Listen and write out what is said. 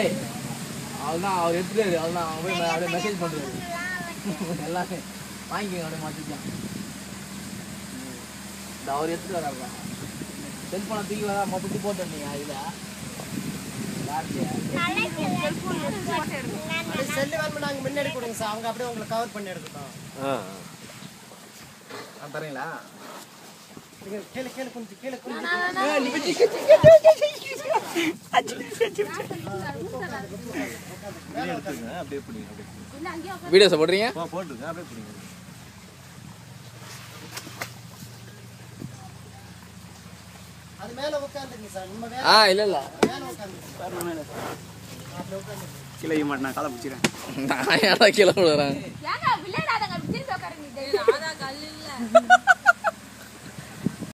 ஏய் அவள்தான் அவர் எடுத்துட்டாரு அவள்தான் அவன் போய் அப்படியே மெசேஜ் பண்ணுறாரு எல்லாமே வாங்கிக்கோங்க அப்படியே மாற்றிக்கலாம் இந்த அவர் எடுத்துட்டு வராப்பா செல்ஃபோனை தூக்கி வரா மொத்தத்துக்கு போட்டு வந்தீங்க இதில் செல்லு வேணுமா நாங்கள் முன்னாடி கொடுங்க சார் அவங்க அப்படியே உங்களை கவர் பண்ணி எடுத்துட்டோம் தரீங்களா கீழே கீழே கொஞ்சம் கீழே கொஞ்சம் அப்படியே பிடிங்க வீடியோஸை போடுறீங்க போட்டுருங்க அப்படியே பிடிங்க அது மேல உட்கார்ந்துங்க சார் நம்ம மேல இல்ல இல்ல மேல உட்கார்ந்துங்க கீழ ஏ மாட்டேன் காலை பிடிச்சிரேன் நான் யாரா கீழ விடுறேன் ஏங்க விளையாடாதங்க திருப்பி உட்காருங்க ஆதா கல்ல இல்ல